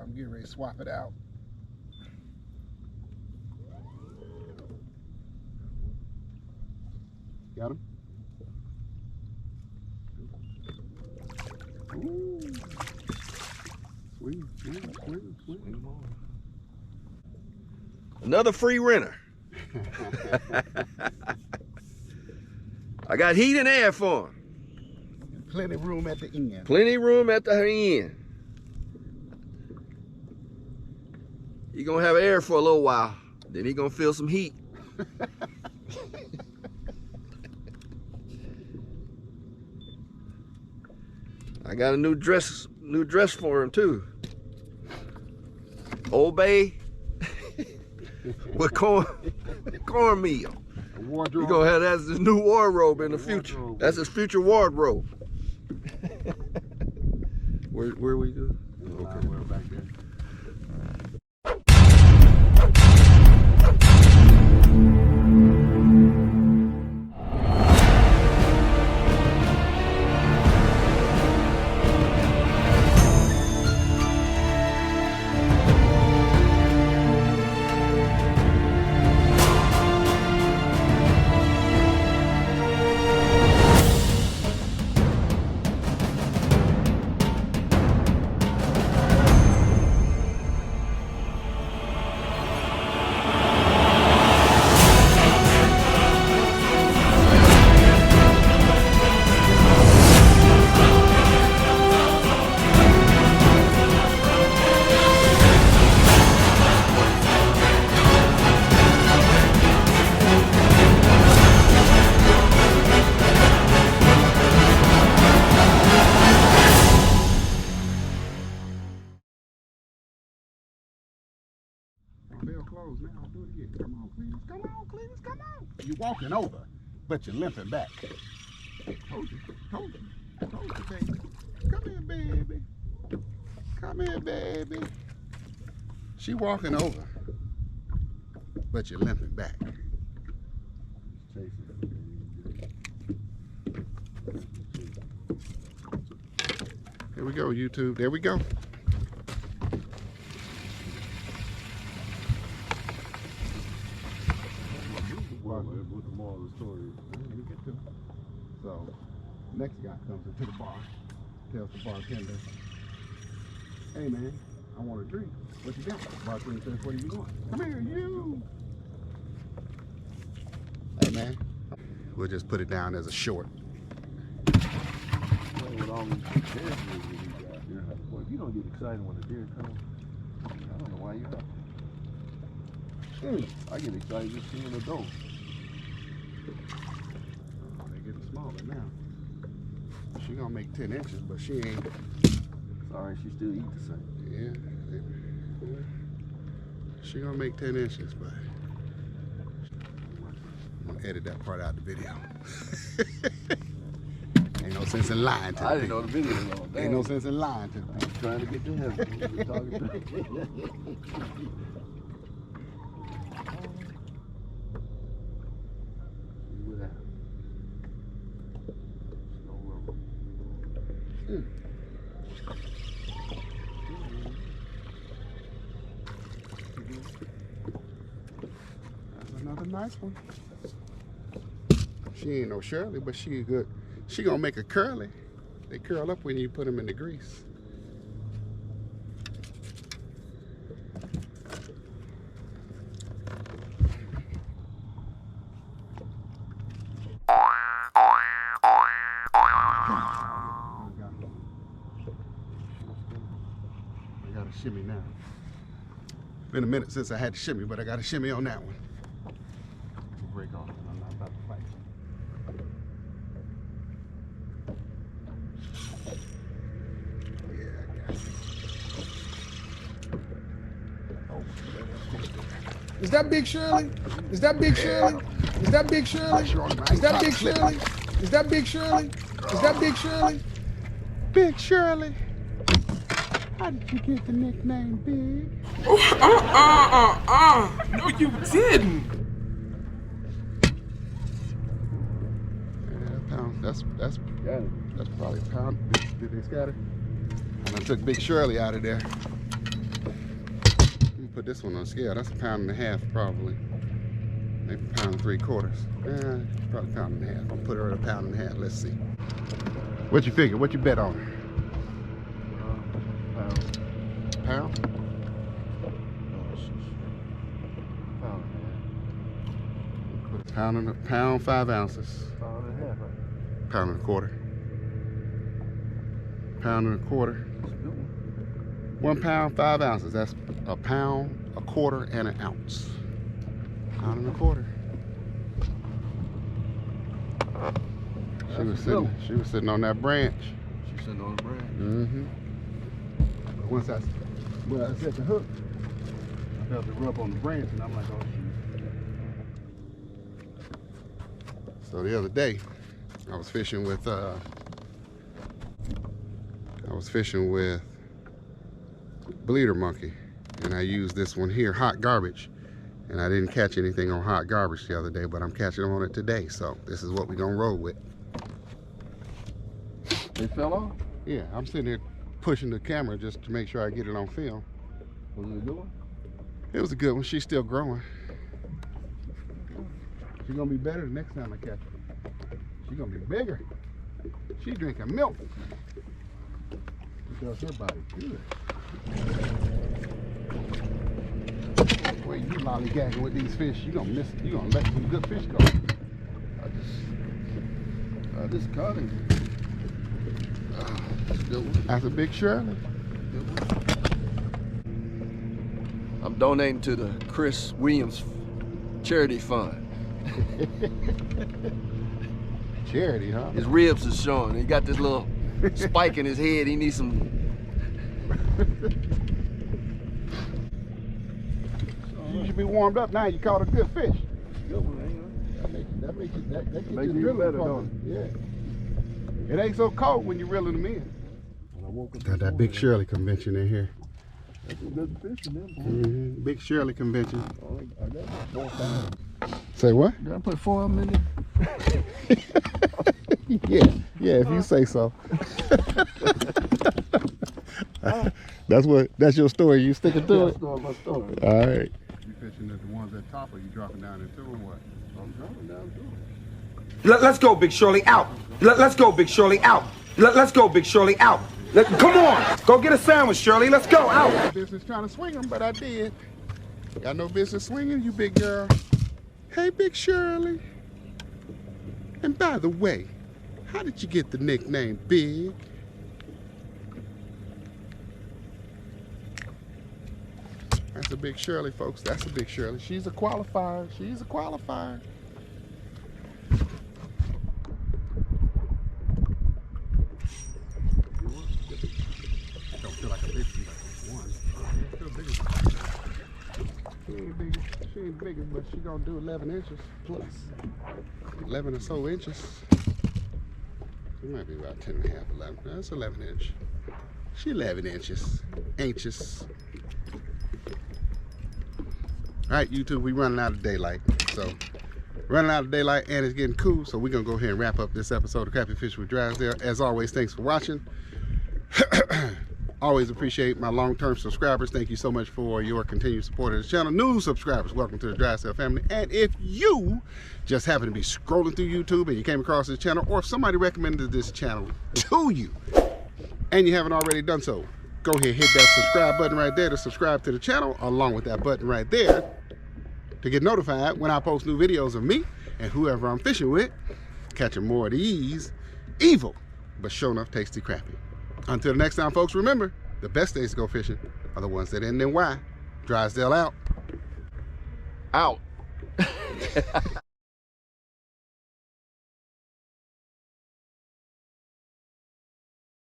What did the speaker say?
I'm getting ready to swap it out. Got him? Ooh. Sweet. Another free renter. I got heat and air for him. Plenty of room at the end. Plenty of room at the end. He gonna have air for a little while. Then he gonna feel some heat. I got a new dress for him too. Old Bay with cornmeal. Wardrobe. You gonna have that as his new wardrobe in the future. That's his future wardrobe. Where we go? Okay, we're back there. Bell closed now. I'll do it again. Come on, Cletus. Come on, Cletus. Come on. You're walking over, but you're limping back. Told you, baby. Come here, baby. Come here, baby. She walking over, but you're limping back. Here we go, YouTube. There we go. With the moral of the story. So, next guy comes into the bar, tells the bartender, "Hey man, I want a drink. What you got?" The bartender says, "What are you want?" "Come here, you." "Hey man." We'll just put it down as a short. With all these deer well, if you don't get excited when a deer comes, I don't know why you're up. I get excited just seeing a doe. They're getting smaller now. She gonna make 10 inches, but she ain't. Sorry, she still eat the same. Yeah. She gonna make 10 inches, but I'm gonna edit that part out of the video. Ain't no sense in lying to the I didn't people. know the video was on. Ain't no sense in lying to the people. Trying to get to heaven. That's another nice one. She ain't no Shirley, but she good. She gonna make a curly. They curl up when you put them in the grease. I got a shimmy now. Been a minute since I had to shimmy, but I got a shimmy on that one. We'll break off. I'm not about to fight. Yeah, I got it. Is that Big Shirley? Is that Big Shirley? Is that Big Shirley? Is that Big Shirley? Is that Big Shirley? Is that Big Shirley? Big Shirley. How did you get the nickname Big? No, you didn't. Yeah, pound. That's probably a pound. Did they scatter? And I took Big Shirley out of there. put this one on the scale. That's 1.5 pounds probably. Maybe 1 3/4 pounds. Yeah, probably 1.5 pounds. I'll put her at 1.5 pounds. Let's see. What you figure? What you bet on? Pound. Pound? Pound 5 ounces. Pound and a half, right? 1 1/4 pound. 1 1/4. 1 pound 5 ounces. That's 1 pound, 1/4, and 1 ounce. 1 1/4. She was sitting on that branch. She's sitting on the branch. Mm-hmm. But once I set the hook, I felt it rub on the branch, and I'm like, oh shoot. So the other day, I was fishing with bleeder monkey, and I used this one here, hot garbage, and I didn't catch anything on hot garbage the other day, but I'm catching on it today. So this is what we're gonna roll with. It fell off? Yeah, I'm sitting here pushing the camera just to make sure I get it on film. Was it a good one? It was a good one. She's still growing. She's gonna be better the next time I catch her. She's gonna be bigger. She's drinking milk. She does her body good. Boy, you lollygagging with these fish, you gonna miss. You gonna let some good fish go. I just caught him. That's a good one. That's a big Shirley. Good one. I'm donating to the Chris Williams Charity Fund. Charity, huh? His ribs is showing. He got this little spike in his head. He needs some. You should be warmed up now. You caught a good fish. Good one, ain't That makes you Makes you drilling better, pumping. don't Yeah. It ain't so cold when you're reeling them in. Got that big Shirley convention in here. That's a good fish in them, boy. Mm-hmm. Big Shirley convention. I got 4 pounds. Say what? Did I put 4 of them in there? Yeah, if you say so. That's your story. You sticking to it? That's my story. All right. You fishing at the ones at top, or you dropping down into them, what? I'm dropping down to them. Let's go, Big Shirley, out. Let's go, Big Shirley, out. Let's go, Big Shirley, out. Come on, go get a sandwich, Shirley. Let's go, out. No business trying to swing them, but I did. Got no business swinging, you big girl. Hey, Big Shirley. And by the way, how did you get the nickname Big? That's a Big Shirley, folks. That's a Big Shirley. She's a qualifier. She's a qualifier. Don't feel like a big one. Still bigger. She ain't bigger, but she gonna do 11 inches plus. 11 or so inches. It might be about 10 and a half, 11. That's 11 inch. She 11 inches. Inches. All right, YouTube, we running out of daylight. So, running out of daylight and it's getting cool. So we're gonna go ahead and wrap up this episode of Crappie Fish with Drysdale. As always, thanks for watching. Always appreciate my long-term subscribers. Thank you so much for your continued support of the channel. New subscribers, welcome to the Drysdale family. And if you just happen to be scrolling through YouTube and you came across this channel, or if somebody recommended this channel to you and you haven't already done so, go ahead, hit that subscribe button right there to subscribe to the channel, along with that button right there to get notified when I post new videos of me and whoever I'm fishing with, catching more of these evil but sure enough tasty crappie. Until the next time, folks, remember, the best days to go fishing are the ones that end in Y. Drysdale out. Out.